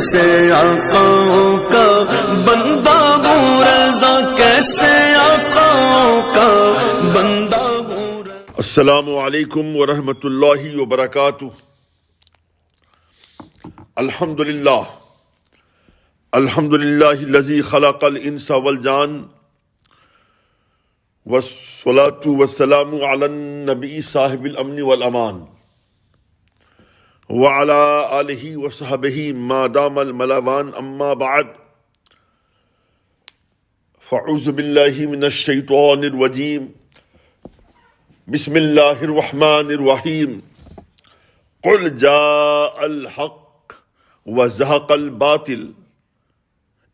کیسے آقاؤں کا بندہ ہوں رضا، کیسے آقاؤں کا بندہ ہوں رضا۔ السلام علیکم ورحمۃ اللہ وبرکاتہ۔ الحمدللہ الذی خلق الانس والجان، والصلاة والسلام علی النبی صاحب الامن والامان، وعلی آلہ وصحبہ ما دام الملوان، اما بعد فاعوذ باللہ من الشیطان الرجیم، بسم اللہ الرحمن الرحیم۔ قل جاء الحق وزهق الباطل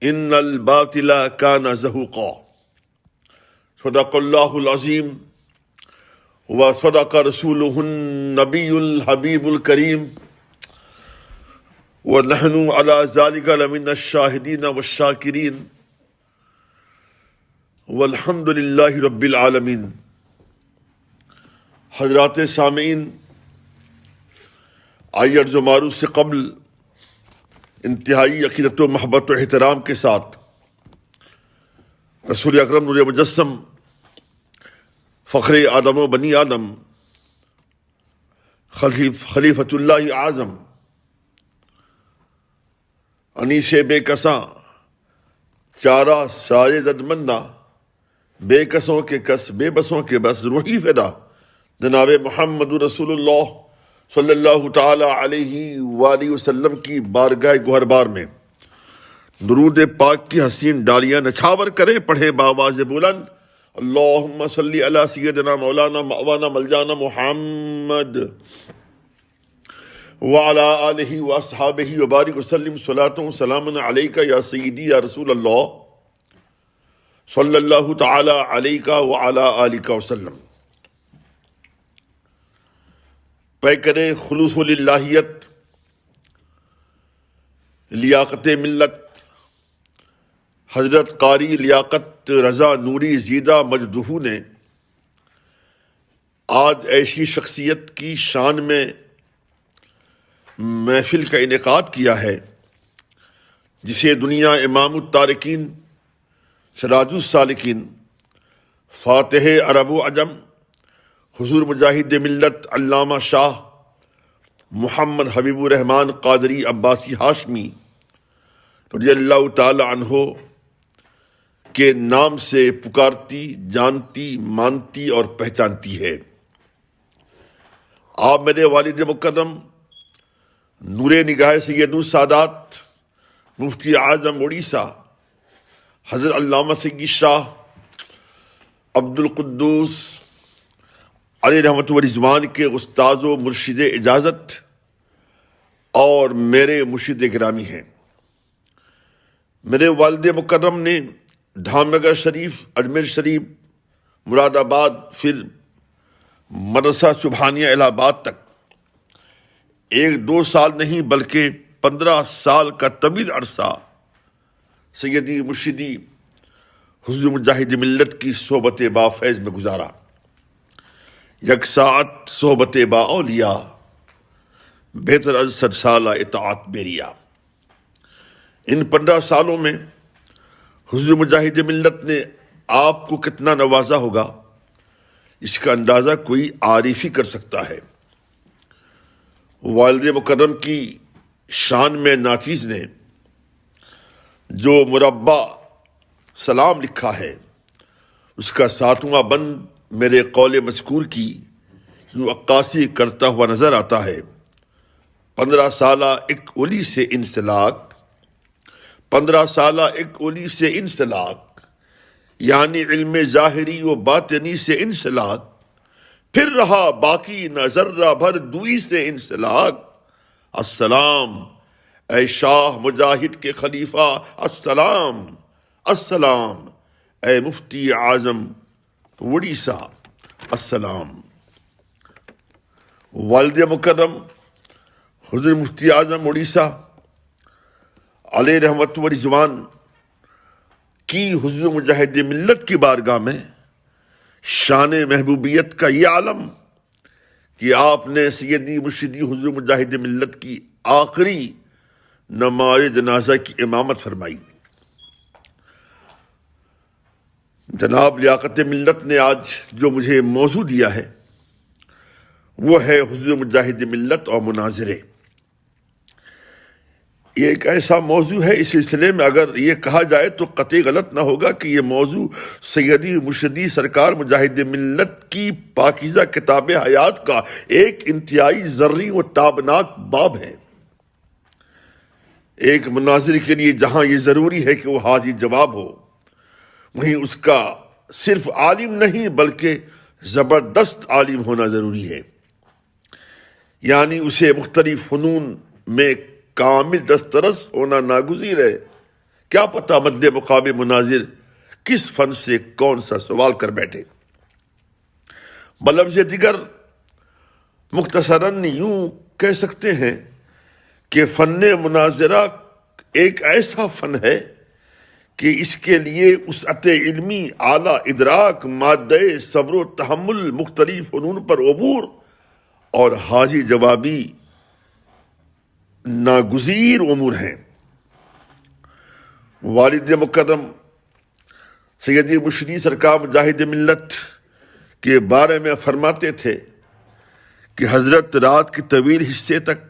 ان الباطل كان زهوقا۔ صدق اللہ العظیم وصدق رسولہ النبی الحبیب الکریم، ونحن على ذلك لمن الشاہدین والشاکرین، والحمد للہ رب العالمین۔ حضرات سامعین، آئیے عرض و معروض سے قبل انتہائی عقیدت و محبت و احترام کے ساتھ رسول اکرم نور مجسم، فخر آدم و بنی آدم، خلیفۃ اللہ اعظم، انیس بے کساں، چارہ سارے زدمندہ، بے کسوں کے کس، بے بسوں کے بس، روحی فدا جناب محمد رسول اللہ صلی اللہ تعالی علیہ وآلہ وسلم کی بارگاہ گوہربار میں درود پاک کی حسین ڈالیاں نچھاور کریں، پڑھیں بآواز بلند، اللہم صلی علی سیدنا مولانا مأوانا ملجانا محمد وعلی آلہ واصحابہ وبارک وسلم، صلاۃ و سلام علیکہ یا سیدی یا رسول اللہ صلی اللہ تعالی علیکہ وعلی آلہ وسلم۔ پیکر خلوص للہیت، لیاقت ملت، حضرت قاری لیاقت رضا نوری زیدہ مجدہو نے آج ایسی شخصیت کی شان میں محفل کا انعقاد کیا ہے جسے دنیا امام التارکین، سراج السالکین، فاتح عرب و عجم، حضور مجاہد ملت علامہ شاہ محمد حبیب الرحمن قادری عباسی ہاشمی رضی اللہ تعالی عنہ کے نام سے پکارتی، جانتی، مانتی اور پہچانتی ہے۔ آپ میرے والد مکرم نور نگاہ سید السادات مفتی اعظم اڑیسہ حضرت علامہ سید شاہ عبد القدوس علیہ رحمت و رضوان کے استاذ و مرشد اجازت اور میرے مرشد گرامی ہیں۔ میرے والد مکرم نے دھام نگر شریف، اجمیر شریف، مراد آباد، پھر مدرسہ سبحانیہ الہ آباد تک 1-2 سال نہیں بلکہ 15 سال کا طویل عرصہ سیدی مرشدی حضور مجاہد ملت کی صحبت با فیض میں گزارا۔ یک ساعت صحبت با اولیاء، بہتر از 100 سالہ اطاعت بیریا۔ ان 15 سالوں میں حضور مجاہد ملت نے آپ کو کتنا نوازا ہوگا، اس کا اندازہ کوئی عارف ہی کر سکتا ہے۔ والد مکرم کی شان میں ناچیز نے جو مربع سلام لکھا ہے، اس کا 7واں بند میرے قول مذکور کی یوں عکاسی کرتا ہوا نظر آتا ہے۔ 15 سالہ ایک اولی سے انسلاک، 15 سالہ ایک اولی سے انسلاک، یعنی علم ظاہری و باطنی سے انسلاک، پھر رہا باقی نہ ذرہ بھر دوئی سے انسلاک۔ السلام اے شاہ مجاہد کے خلیفہ، السلام السلام اے مفتی اعظم اڑیسہ، السلام۔ والد مکرم حضور مفتی اعظم اڑیسہ علیہ رحمت و رضوان کی حضور مجاہد ملت کی بارگاہ میں شان محبوبیت کا یہ عالم کہ آپ نے سیدی مرشدی حضور مجاہد ملت کی آخری نماز جنازہ کی امامت فرمائی۔ جناب لیاقت ملت نے آج جو مجھے موضوع دیا ہے وہ ہے حضور مجاہد ملت اور مناظرے۔ یہ ایک ایسا موضوع ہے، اس سلسلے میں اگر یہ کہا جائے تو قطعی غلط نہ ہوگا کہ یہ موضوع سیدی مرشدی سرکار مجاہد ملت کی پاکیزہ کتاب حیات کا ایک انتہائی زرعی و تابناک باب ہے۔ ایک مناظر کے لیے جہاں یہ ضروری ہے کہ وہ حاضر جواب ہو، وہیں اس کا صرف عالم نہیں بلکہ زبردست عالم ہونا ضروری ہے، یعنی اسے مختلف فنون میں کامل دسترس ہونا ناگزیر ہے۔ کیا پتہ مد مقابل مناظر کس فن سے کون سا سوال کر بیٹھے۔ بلفظ دیگر مختصراً یوں کہہ سکتے ہیں کہ فن مناظرہ ایک ایسا فن ہے کہ اس کے لیے وسعت علمی، اعلیٰ ادراک، مادہ صبر و تحمل، مختلف فنون پر عبور اور حاضر جوابی ناگزیر امور ہیں۔ والد مکرم سیدی مرشدی سرکار مجاہد ملت کے بارے میں فرماتے تھے کہ حضرت رات کے طویل حصے تک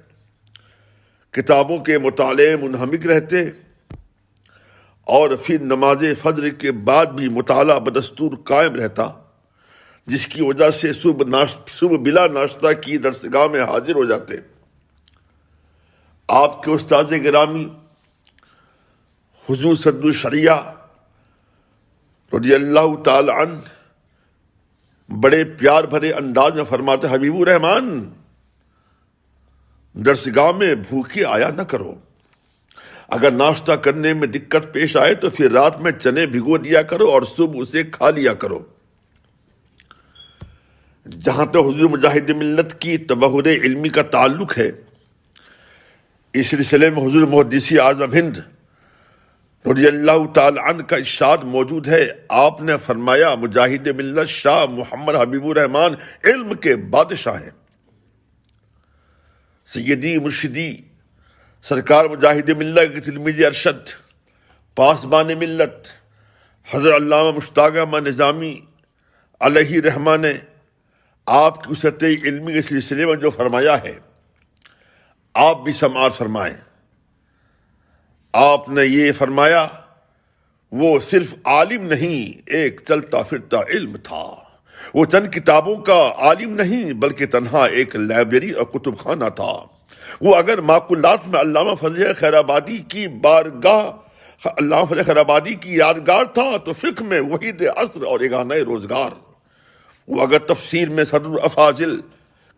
کتابوں کے مطالعے منہمک رہتے اور پھر نماز فجر کے بعد بھی مطالعہ بدستور قائم رہتا، جس کی وجہ سے صبح بلا ناشتہ کی درسگاہ میں حاضر ہو جاتے۔ آپ کے استاد گرامی حضور صد الشریعہ رضی اللہ تعالی عنہ بڑے پیار بھرے انداز میں فرماتے، حبیب الرحمان درسگاہ میں بھوکے آیا نہ کرو، اگر ناشتہ کرنے میں دقت پیش آئے تو پھر رات میں چنے بھگو دیا کرو اور صبح اسے کھا لیا کرو۔ جہاں تک حضور مجاہد ملت کی تبحر علمی کا تعلق ہے، اس سلسلے میں حضور محدثی اعظم ہند رضی اللہ تعالی عنہ کا ارشاد موجود ہے۔ آپ نے فرمایا، مجاہد ملت شاہ محمد حبیب الرحمان علم کے بادشاہ ہیں۔ سیدی مرشدی سرکار مجاہد ملت کے تلمیذ ارشد پاسبان ملت حضرت علامہ مشتاق احمد نظامی علیہ رحمہ نے آپ کی وسعت علمی کے سلسلے میں جو فرمایا ہے، آپ بھی سماعت فرمائیں۔ آپ نے یہ فرمایا، وہ صرف عالم نہیں، ایک چلتا پھرتا علم تھا۔ وہ چند کتابوں کا عالم نہیں بلکہ تنہا ایک لائبریری اور کتب خانہ تھا۔ وہ اگر معقولات میں علامہ فضل خیر آبادی کی بارگاہ، علامہ فضل خیر آبادی کی یادگار تھا تو فقہ میں وحید عصر اور یگانہ روزگار۔ وہ اگر تفسیر میں صدر الافاضل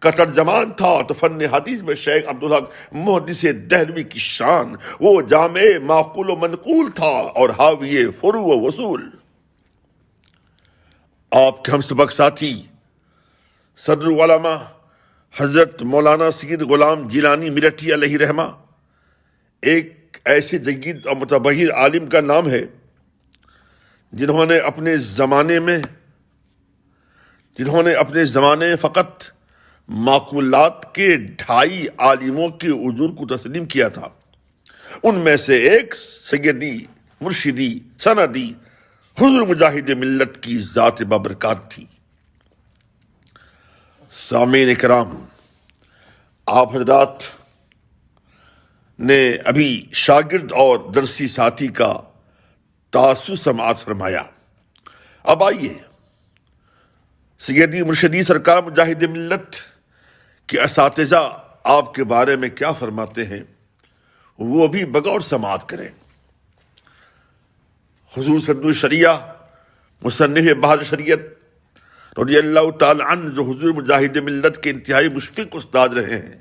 کا ترجمان تھا تو فن حدیث میں شیخ عبدالحق محدث دہلوی کی شان۔ وہ جامع معقول و منقول تھا اور حاوی فروع و وصول۔ آپ کے ہم سبق ساتھی صدر العلماء حضرت مولانا سید غلام جیلانی میرٹھی علیہ رحمہ ایک ایسے جید اور متبحر عالم کا نام ہے جنہوں نے اپنے زمانے میں فقط معقولات کے 2.5 عالموں کے اجور کو تسلیم کیا تھا۔ ان میں سے ایک سیدی مرشدی سندی حضور مجاہد ملت کی ذات بابرکات تھی۔ سامعین کرام، آپ حضرات نے ابھی شاگرد اور درسی ساتھی کا تأسس سماعت فرمایا۔ اب آئیے سیدی مرشدی سرکار مجاہد ملت کے اساتذہ آپ کے بارے میں کیا فرماتے ہیں، وہ بھی بغور سماعت کریں۔ حضور صد الشریعہ مصنف بحر شریعت رضی اللہ تعالی عنہ، جو حضور مجاہد ملت کے انتہائی مشفق استاد رہے ہیں،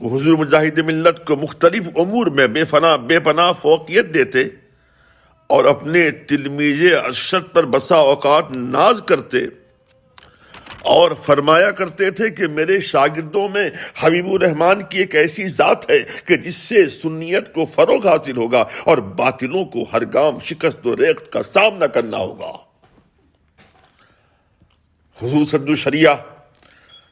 وہ حضور مجاہد ملت کو مختلف امور میں بے پناہ فوقیت دیتے اور اپنے تلمیذ ارشد پر بسا اوقات ناز کرتے اور فرمایا کرتے تھے کہ میرے شاگردوں میں حبیب الرحمان کی ایک ایسی ذات ہے کہ جس سے سنیت کو فروغ حاصل ہوگا اور باطلوں کو ہر گام شکست و ریخت کا سامنا کرنا ہوگا۔ حضور صد الشریعہ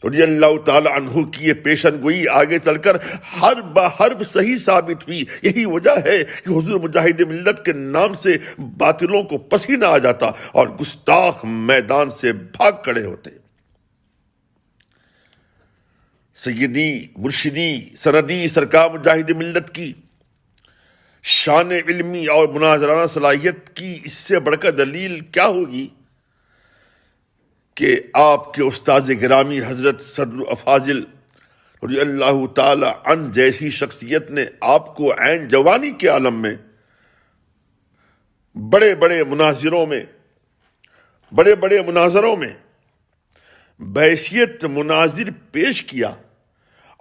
رضی اللہ تعالی عنہ کی یہ پیشن گوئی آگے چل کر ہر بحرب صحیح ثابت ہوئی۔ یہی وجہ ہے کہ حضور مجاہد ملت کے نام سے باطلوں کو پسینہ آ جاتا اور گستاخ میدان سے بھاگ کھڑے ہوتے۔ سیدی مرشدی سندی سرکار مجاہد ملت کی شان علمی اور مناظرانہ صلاحیت کی اس سے بڑھ کر دلیل کیا ہوگی کہ آپ کے استاذ گرامی حضرت صدر افاضل رضی اللہ تعالی عنہ جیسی شخصیت نے آپ کو عین جوانی کے عالم میں بڑے بڑے مناظروں میں بحیثیت مناظر پیش کیا،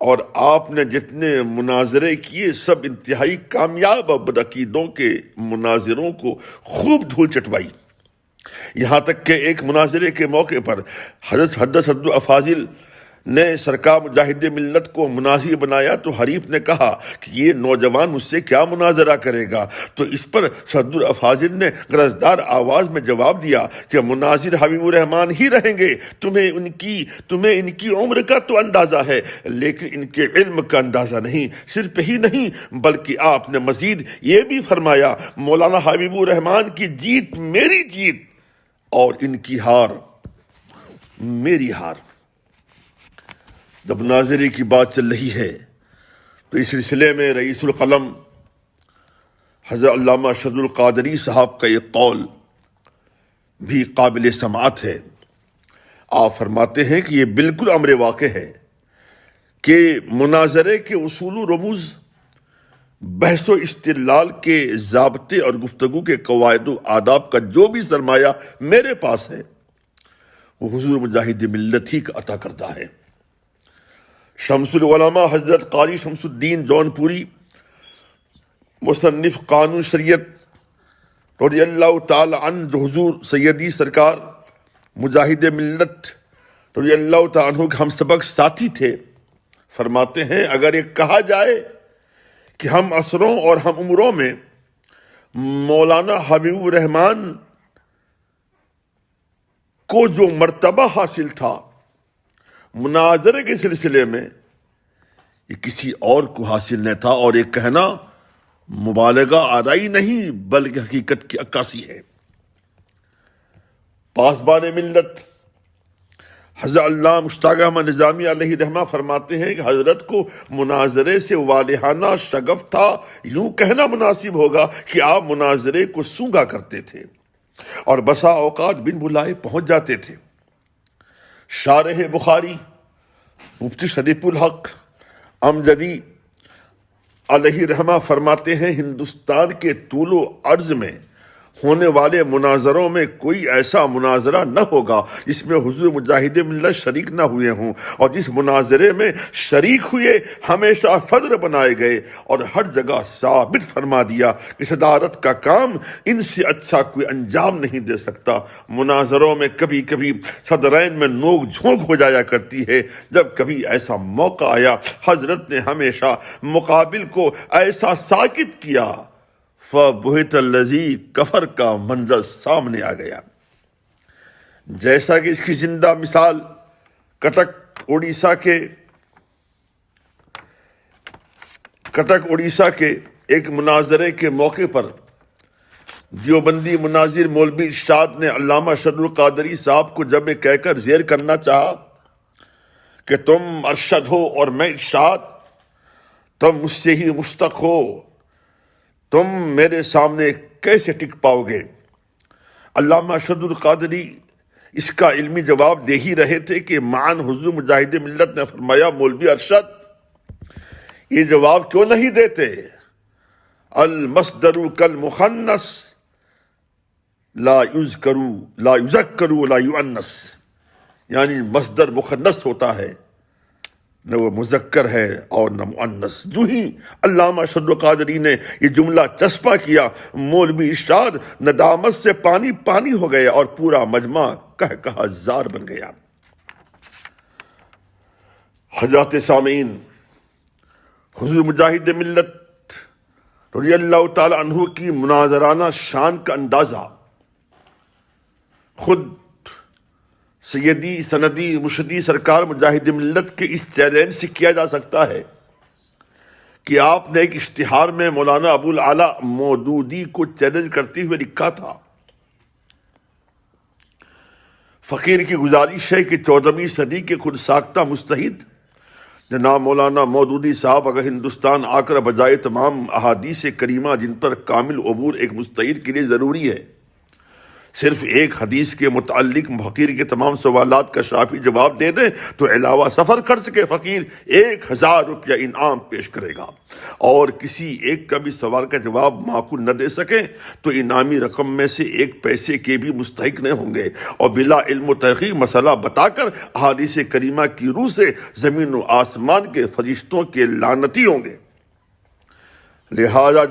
اور آپ نے جتنے مناظرے کیے سب انتہائی کامیاب اور بدعقیدوں کے مناظروں کو خوب دھول چٹوائی۔ یہاں تک کہ ایک مناظرے کے موقع پر حضرت صدر افاضل نے سرکار مجاہد ملت کو مناظر بنایا تو حریف نے کہا کہ یہ نوجوان مجھ سے کیا مناظرہ کرے گا، تو اس پر صدر افاضل نے غرضدار آواز میں جواب دیا کہ مناظر حبیب الرحمان ہی رہیں گے، تمہیں ان کی عمر کا تو اندازہ ہے لیکن ان کے علم کا اندازہ نہیں۔ صرف ہی نہیں بلکہ آپ نے مزید یہ بھی فرمایا، مولانا حبیب الرحمان کی جیت میری جیت اور ان کی ہار میری ہار۔ جب مناظرے کی بات چل رہی ہے تو اس سلسلے میں رئیس القلم حضرت علامہ ارشد القادری صاحب کا یہ قول بھی قابل سماعت ہے۔ آپ فرماتے ہیں کہ یہ بالکل امر واقع ہے کہ مناظرے کے اصول و رموز، بحث و استدلال کے ضابطے اور گفتگو کے قواعد و آداب کا جو بھی سرمایہ میرے پاس ہے وہ حضور مجاہد ملت ہی کا عطا کردہ ہے۔ شمس العلماء حضرت قاری شمس الدین جون پوری مصنف قانون شریعت رضی اللہ تعالی عنہ جو حضور سیدی سرکار مجاہد ملت رضی اللہ تعالی عنہ کے ہم سبق ساتھی تھے، فرماتے ہیں اگر یہ کہا جائے کہ ہم عصروں اور ہم عمروں میں مولانا حبیب الرحمان کو جو مرتبہ حاصل تھا مناظرے کے سلسلے میں، یہ کسی اور کو حاصل نہ تھا، اور یہ کہنا مبالغہ آرائی نہیں بلکہ حقیقت کی عکاسی ہے۔ پاسبان ملت حضرت علامہ مشتاق احمد نظامی علیہ رحمہ فرماتے ہیں کہ حضرت کو مناظرے سے والہانہ شغف تھا، یوں کہنا مناسب ہوگا کہ آپ مناظرے کو سونگا کرتے تھے اور بسا اوقات بن بلائے پہنچ جاتے تھے۔ شارح بخاری مفتی شریف الحق امجدی علیہ رحمہ فرماتے ہیں ہندوستان کے طول و عرض میں ہونے والے مناظروں میں کوئی ایسا مناظرہ نہ ہوگا جس میں حضور مجاہد ملت شریک نہ ہوئے ہوں، اور جس مناظرے میں شریک ہوئے ہمیشہ صدر بنائے گئے، اور ہر جگہ ثابت فرما دیا کہ صدارت کا کام ان سے اچھا کوئی انجام نہیں دے سکتا۔ مناظروں میں کبھی کبھی صدرین میں نوک جھونک ہو جایا کرتی ہے، جب کبھی ایسا موقع آیا حضرت نے ہمیشہ مقابل کو ایسا ساکت کیا فَبُہِتَ الَّذِي کفر کا منظر سامنے آ گیا۔ جیسا کہ اس کی زندہ مثال کٹک اڑیسہ کے ایک مناظرے کے موقع پر دیوبندی مناظر مولوی ارشاد نے علامہ ارشد القادری صاحب کو جب یہ کہہ کر زیر کرنا چاہا کہ تم ارشد ہو اور میں ارشاد، تم مجھ سے ہی مشتق ہو، تم میرے سامنے کیسے ٹک پاؤ گے؟ علامہ ارشد القادری اس کا علمی جواب دے ہی رہے تھے کہ معاً حضور مجاہد ملت نے فرمایا مولوی ارشد یہ جواب کیوں نہیں دیتے؟ المصدر کالمخنث لا یذکر ولا یؤنث، یعنی مصدر مخنث ہوتا ہے، نہ وہ مذکر ہے اور نہ مؤنث۔ جو ہی علامہ ارشد القادری نے یہ جملہ چسپا کیا، مولوی ارشاد ندامت سے پانی پانی ہو گئے اور پورا مجمع کہہ زار بن گیا۔ حضرات سامعین، حضور مجاہد ملت رضی اللہ تعالی عنہ کی مناظرانہ شان کا اندازہ خود سیدی سندی مرشدی سرکار مجاہد ملت کے اس چیلنج سے کیا جا سکتا ہے کہ آپ نے ایک اشتہار میں مولانا ابو الاعلیٰ مودودی کو چیلنج کرتے ہوئے لکھا تھا، فقیر کی گزارش ہے کہ 14ویں صدی کے خود ساختہ مجتہد جناب مولانا مودودی صاحب اگر ہندوستان آ کر بجائے تمام احادیث کریمہ جن پر کامل عبور ایک مجتہد کے لیے ضروری ہے، صرف ایک حدیث کے متعلق فقیر کے تمام سوالات کا شافی جواب دے دیں تو علاوہ سفر خرچ کے فقیر 1000 روپیہ انعام پیش کرے گا، اور کسی ایک کا بھی سوال کا جواب معقول نہ دے سکیں تو انعامی رقم میں سے 1 پیسے کے بھی مستحق نہیں ہوں گے، اور بلا علم و تحقیق مسئلہ بتا کر احادیث کریمہ کی روح سے زمین و آسمان کے فرشتوں کے لعنتی ہوں گے۔ لہذا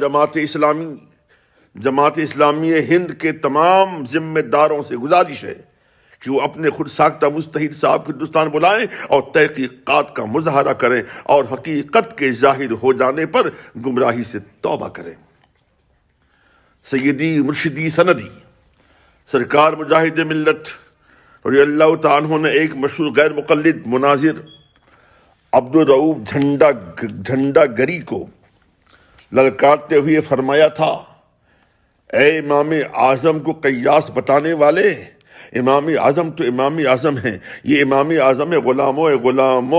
جماعت اسلامی ہند کے تمام ذمہ داروں سے گزارش ہے کہ وہ اپنے خود ساختہ مجتہد صاحب کو ہندوستان بلائیں اور تحقیقات کا مظاہرہ کریں اور حقیقت کے ظاہر ہو جانے پر گمراہی سے توبہ کریں۔ سیدی مرشدی سندی سرکار مجاہد ملت رضی اللہ تعالیٰ عنہ نے ایک مشہور غیر مقلد مناظر عبدالرؤوف جھنڈا گری کو للکارتے ہوئے فرمایا تھا، اے امام اعظم کو قیاس بتانے والے، امام اعظم تو امام اعظم ہیں، یہ امام اعظم غلاموں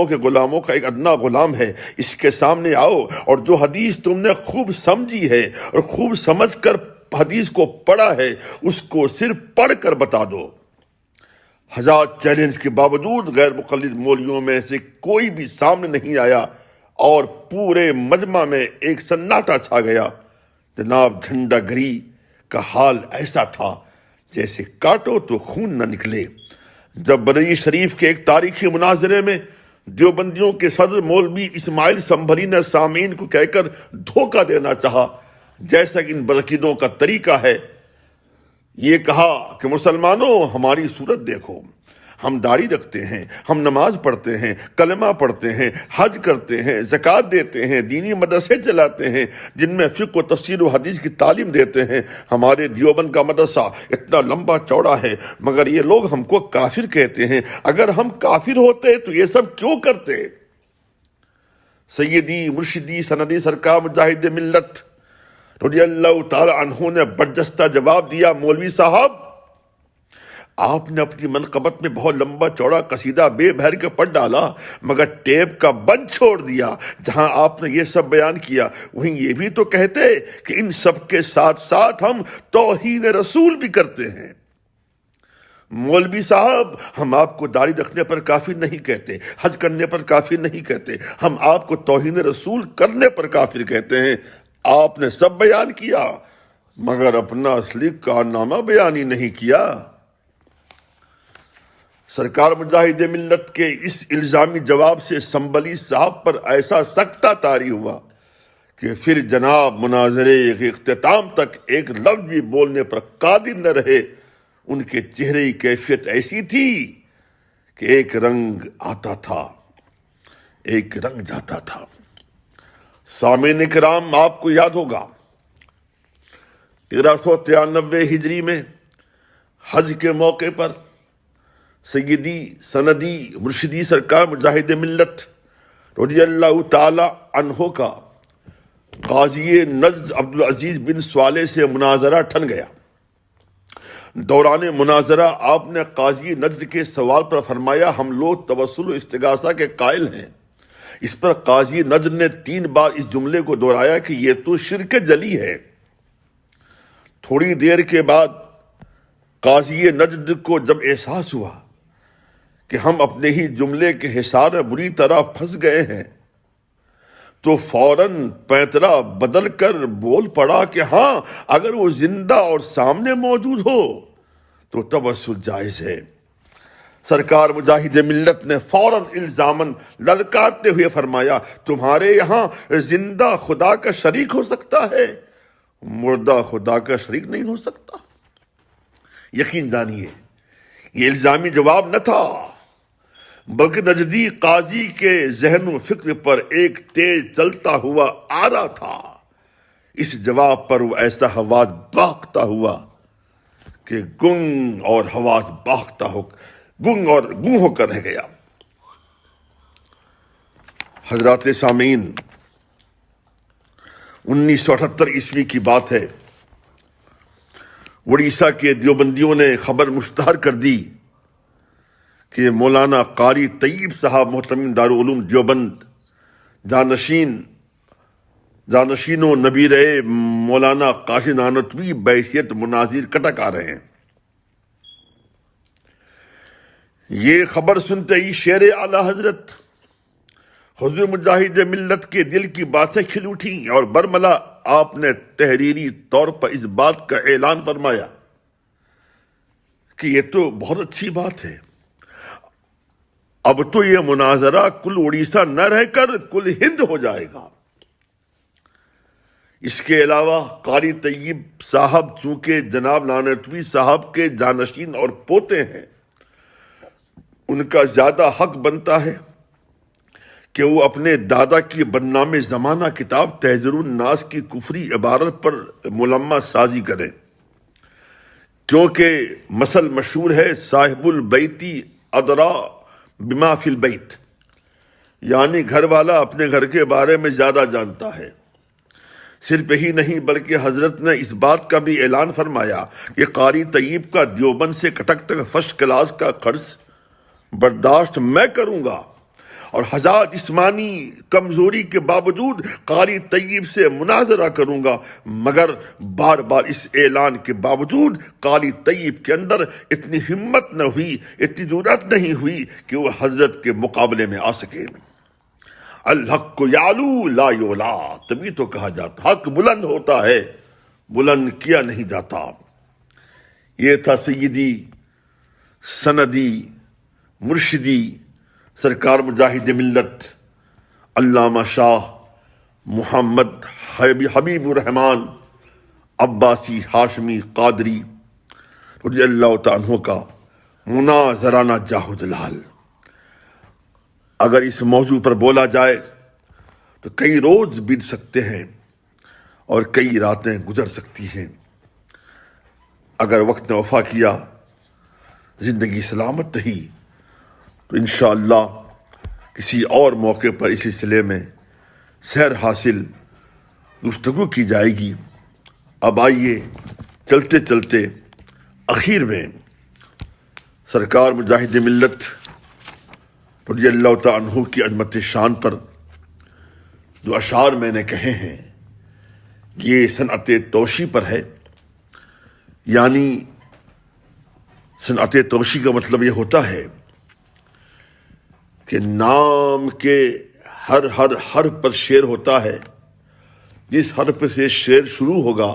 کے غلاموں کا ایک ادنا غلام ہے، اس کے سامنے آؤ اور جو حدیث تم نے خوب سمجھی ہے اور خوب سمجھ کر حدیث کو پڑھا ہے اس کو صرف پڑھ کر بتا دو۔ 1000 چیلنج کے باوجود غیر مقلد مولویوں میں سے کوئی بھی سامنے نہیں آیا اور پورے مجمع میں ایک سناٹا چھا گیا۔ جناب جھنڈا گری کا حال ایسا تھا جیسے کاٹو تو خون نہ نکلے۔ جب بریلی شریف کے ایک تاریخی مناظرے میں دیوبندیوں کے صدر مولوی اسماعیل سنبھلی نے سامعین کو کہہ کر دھوکہ دینا چاہا، جیسا کہ ان برقیدوں کا طریقہ ہے، یہ کہا کہ مسلمانوں ہماری صورت دیکھو، ہم داڑھی رکھتے ہیں، ہم نماز پڑھتے ہیں، کلمہ پڑھتے ہیں، حج کرتے ہیں، زکوٰۃ دیتے ہیں، دینی مدرسے چلاتے ہیں جن میں فقہ و تفسیر و حدیث کی تعلیم دیتے ہیں، ہمارے دیوبند کا مدرسہ اتنا لمبا چوڑا ہے، مگر یہ لوگ ہم کو کافر کہتے ہیں، اگر ہم کافر ہوتے تو یہ سب کیوں کرتے؟ سیدی مرشدی سندی سرکار مجاہد ملت رضی اللہ تعالی عنہ نے برجستہ جواب دیا، مولوی صاحب آپ نے اپنی منقبت میں بہت لمبا چوڑا قصیدہ بے بہر کے پڑھ ڈالا، مگر ٹیپ کا بند چھوڑ دیا۔ جہاں آپ نے یہ سب بیان کیا وہیں یہ بھی تو کہتے کہ ان سب کے ساتھ ساتھ ہم توہین رسول بھی کرتے ہیں۔ مولوی صاحب ہم آپ کو داڑھی رکھنے پر کافر نہیں کہتے، حج کرنے پر کافر نہیں کہتے، ہم آپ کو توہین رسول کرنے پر کافر کہتے ہیں۔ آپ نے سب بیان کیا مگر اپنا اصلی کارنامہ بیان ہی نہیں کیا۔ سرکار مجاہد ملت کے اس الزامی جواب سے سنبھلی صاحب پر ایسا سکتہ طاری ہوا کہ پھر جناب مناظرے کے اختتام تک ایک لفظ بھی بولنے پر قادر نہ رہے۔ ان کے چہرے کی کیفیت ایسی تھی کہ ایک رنگ آتا تھا ایک رنگ جاتا تھا۔ سامعین کرام آپ کو یاد ہوگا 1393 ہجری میں حج کے موقع پر سیدی سندی مرشدی سرکار مجاہد ملت رضی اللہ تعالی عنہ کا قاضی نجد عبدالعزیز بن صالح سے مناظرہ ٹھن گیا۔ دوران مناظرہ آپ نے قاضی نجد کے سوال پر فرمایا، ہم لوگ توسل و استغاثہ کے قائل ہیں۔ اس پر قاضی نجد نے 3 بار اس جملے کو دہرایا کہ یہ تو شرک جلی ہے۔ تھوڑی دیر کے بعد قاضی نجد کو جب احساس ہوا کہ ہم اپنے ہی جملے کے حصار میں بری طرح پھنس گئے ہیں تو فوراً پینترا بدل کر بول پڑا کہ ہاں اگر وہ زندہ اور سامنے موجود ہو تو توسل جائز ہے۔ سرکار مجاہد ملت نے فوراً الزاماً للکارتے ہوئے فرمایا، تمہارے یہاں زندہ خدا کا شریک ہو سکتا ہے، مردہ خدا کا شریک نہیں ہو سکتا۔ یقین جانیے یہ الزامی جواب نہ تھا بلکہ نجدی قاضی کے ذہن و فکر پر ایک تیز چلتا ہوا آ رہا تھا۔ اس جواب پر وہ ایسا حواس باختہ ہوا کہ گنگ اور حواس باختہ ہو گنگ ہو کر رہ گیا۔ حضرات سامعین، 1978 عیسوی کی بات ہے، اڑیسہ کے دیوبندیوں نے خبر مشتہر کر دی کہ مولانا قاری طیب صاحب محتمم دارالعلوم دیوبند جانشین و نبیر مولانا قاصد نانوتوی بحیثیت مناظر کٹک آ رہے ہیں۔ یہ خبر سنتے ہی شیر اعلی حضرت حضور مجاہد ملت کے دل کی باتیں کھل اٹھیں اور برملا آپ نے تحریری طور پر اس بات کا اعلان فرمایا کہ یہ تو بہت اچھی بات ہے، اب تو یہ مناظرہ کل اڑیسہ نہ رہ کر کل ہند ہو جائے گا۔ اس کے علاوہ قاری طیب صاحب چونکہ جناب نانوتوی صاحب کے جانشین اور پوتے ہیں، ان کا زیادہ حق بنتا ہے کہ وہ اپنے دادا کی بدنام زمانہ کتاب تحذیر الناس کی کفری عبارت پر ملمہ سازی کریں، کیونکہ مثل مشہور ہے صاحب البیتی ادرا بما فی البیت، یعنی گھر والا اپنے گھر کے بارے میں زیادہ جانتا ہے۔ صرف یہی نہیں بلکہ حضرت نے اس بات کا بھی اعلان فرمایا کہ قاری طیب کا دیوبند سے کٹک تک فرسٹ کلاس کا خرچ برداشت میں کروں گا، اور ہزار جسمانی کمزوری کے باوجود قاری طیب سے مناظرہ کروں گا، مگر بار بار اس اعلان کے باوجود قاری طیب کے اندر اتنی ہمت نہ ہوئی، اتنی جرأت نہیں ہوئی کہ وہ حضرت کے مقابلے میں آ سکے۔ الحق کو یعلو لا یعلا، تبھی تو کہا جاتا حق بلند ہوتا ہے، بلند کیا نہیں جاتا۔ یہ تھا سیدی سندی مرشدی سرکار مجاہد ملت علامہ شاہ محمد حبیب الرحمن عباسی ہاشمی قادری رضی اللہ تعالیٰ عنہ کا مناظرانہ جاہ دلال۔ اگر اس موضوع پر بولا جائے تو کئی روز بیت سکتے ہیں اور کئی راتیں گزر سکتی ہیں۔ اگر وقت نے وفا کیا، زندگی سلامت رہی، تو انشاءاللہ کسی اور موقع پر اس سلسلے میں سیر حاصل گفتگو کی جائے گی۔ اب آئیے چلتے چلتے اخیر میں سرکار مجاہد ملت رضی اللہ تعالیٰ عنہ کی عظمت شان پر جو اشعار میں نے کہے ہیں، یہ صنعت توشی پر ہے۔ یعنی صنعت توشی کا مطلب یہ ہوتا ہے کہ نام کے ہر حرف پر شعر ہوتا ہے، جس حرف سے شعر شروع ہوگا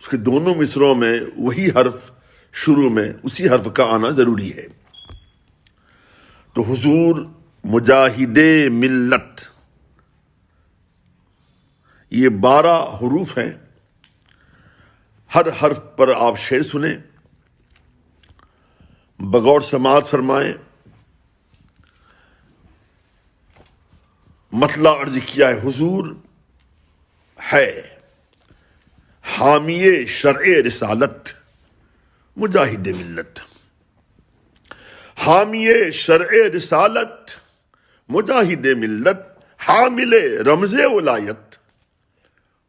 اس کے دونوں مصروں میں وہی حرف شروع میں اسی حرف کا آنا ضروری ہے۔ تو حضور مجاہد ملت، یہ 12 حروف ہیں، ہر حرف پر آپ شعر سنیں، بغور سماعت فرمائیں۔ مطلع عرض کیا ہے، حضور ہے حامی شرع رسالت مجاہد ملت، حامی شرع رسالت مجاہد ملت، حامل رمز ولایت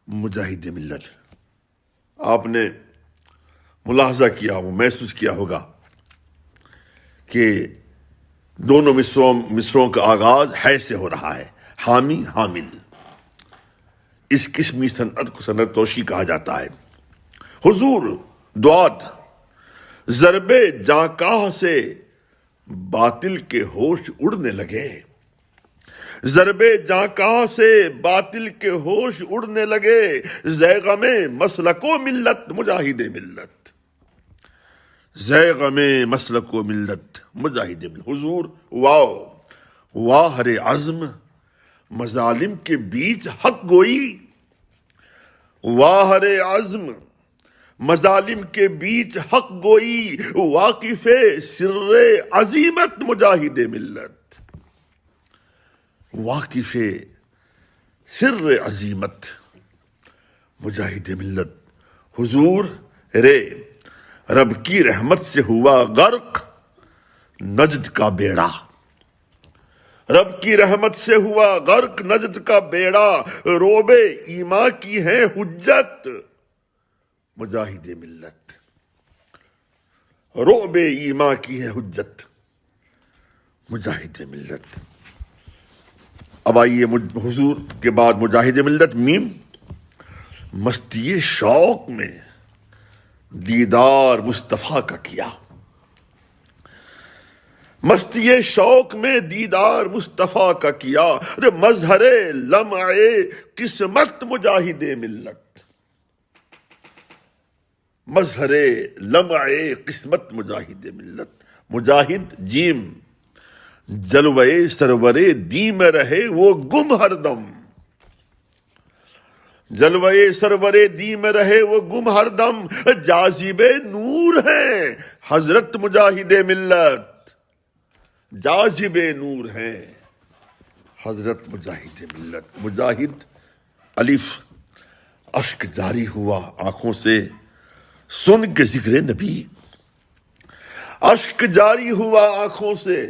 مجاہد ملت۔ آپ نے ملاحظہ کیا ہو، محسوس کیا ہوگا کہ دونوں مصروں کا آغاز ہے سے ہو رہا ہے، حامی حامل۔ اس قسمی صنعت کو صنعت توشی کہا جاتا ہے۔ حضور دعات ضرب جاں سے باطل کے ہوش اڑنے لگے، ضرب جاں سے باطل کے ہوش اڑنے لگے، زیغم مسلک و ملت مجاہد ملت، زیغم مسلک و ملت مجاہد ملت۔ حضور واہ رے عزم مظالم کے بیچ حق گوئی، واہ رے عزم مظالم کے بیچ حق گوئی، واقف سر عظیمت مجاہد ملت، واقف سر عظیمت مجاہد ملت۔ حضور رے رب کی رحمت سے ہوا غرق، نجد کا بیڑا، رب کی رحمت سے ہوا غرق نجد کا بیڑا، روب ایمان کی ہے حجت مجاہد ملت، روب ایمان کی ہے حجت مجاہد ملت۔ اب آئیے حضور کے بعد مجاہد ملت میم، مستی شوق میں دیدار مصطفیٰ کا کیا، مستی شوق میں دیدار مصطفیٰ کا کیا، مظہر لمع قسمت مجاہد ملت، مظہر لمع قسمت مجاہد ملت۔ مجاہد جیم، جلوے سرورے دی میں رہے وہ گم ہر دم، جلوے سرورے دی میں رہے وہ گم ہر دم، جاذب نور ہیں حضرت مجاہد ملت، جاذب نور ہیں حضرت مجاہد ملت۔ مجاہد الف، اشک جاری ہوا آنکھوں سے سن کے ذکر نبی، اشک جاری ہوا آنکھوں سے،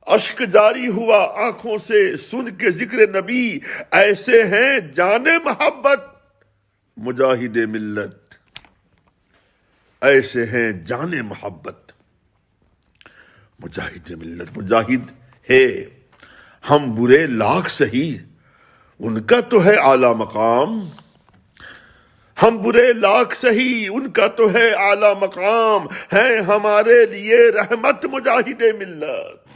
اشک جاری ہوا آنکھوں سے سن کے ذکر نبی، ایسے ہیں جان محبت مجاہد ملت، ایسے ہیں جان محبت مجاہد ملت۔ مجاہد ہے ہم برے لاکھ سہی، ان کا تو ہے اعلی مقام، ہم برے لاکھ سہی ان کا تو ہے اعلی مقام، ہیں ہمارے لیے رحمت مجاہد ملت،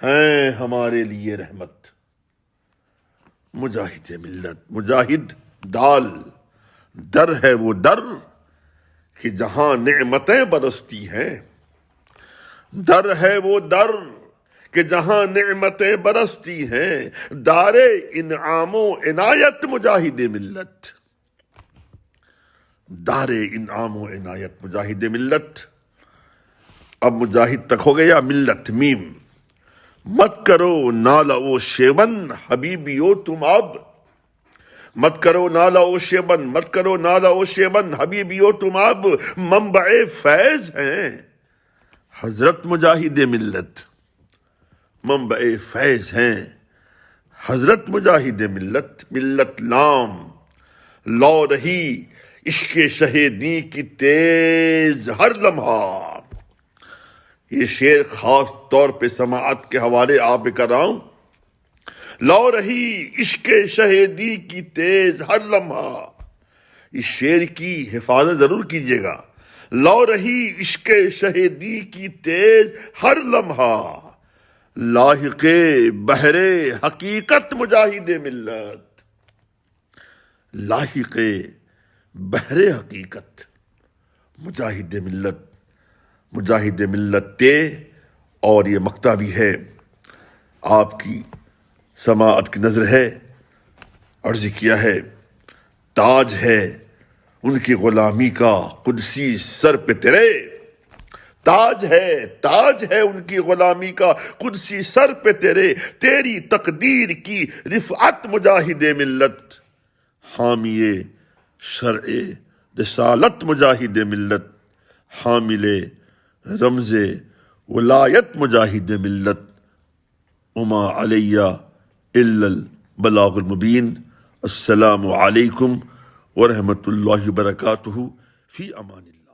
ہیں ہمارے لیے رحمت مجاہد ملت۔ مجاہد دال، در ہے وہ در کہ جہاں نعمتیں برستی ہیں، در ہے وہ در کہ جہاں نعمتیں برستی ہیں، دار انعام و عنایت مجاہد ملت، دار انعام و عنایت مجاہد ملت۔ اب مجاہد تک ہو گیا ملت میم، مت کرو نالا و شیبن حبیبیو تم اب، مت کرو نالا و شیبن، مت کرو نالا و شیبن حبیبیو تم اب، منبع فیض ہیں حضرت مجاہد ملت، منبع فیض ہیں حضرت مجاہد ملت۔ ملت لام لو رہی عشق شہیدی کی تیز ہر لمحہ، یہ شعر خاص طور پہ سماعت کے حوالے آپ کر رہا ہوں۔ لو رہی عشق شہیدی کی تیز ہر لمحہ، اس شعر کی حفاظت ضرور کیجیے گا۔ لو رہی عشق شہیدی کی تیز ہر لمحہ، لاحق بحر حقیقت مجاہد ملت، لاحق بحر حقیقت مجاہد ملت، مجاہد ملت تے۔ اور یہ مقطع بھی ہے، آپ کی سماعت کی نظر ہے، عرض کیا ہے، تاج ہے ان کی غلامی کا قدسی سر پہ تیرے، تاج ہے ان کی غلامی کا قدسی سر پہ تیرے، تیری تقدیر کی رفعت مجاہد ملت، حامی شرع رسالت مجاہد ملت، حامل رمز ولایت مجاہد ملت، وما علیہ الا البلاغ المبین۔ السلام علیکم ورحمۃ اللہ وبرکاتہ، فی امان اللہ۔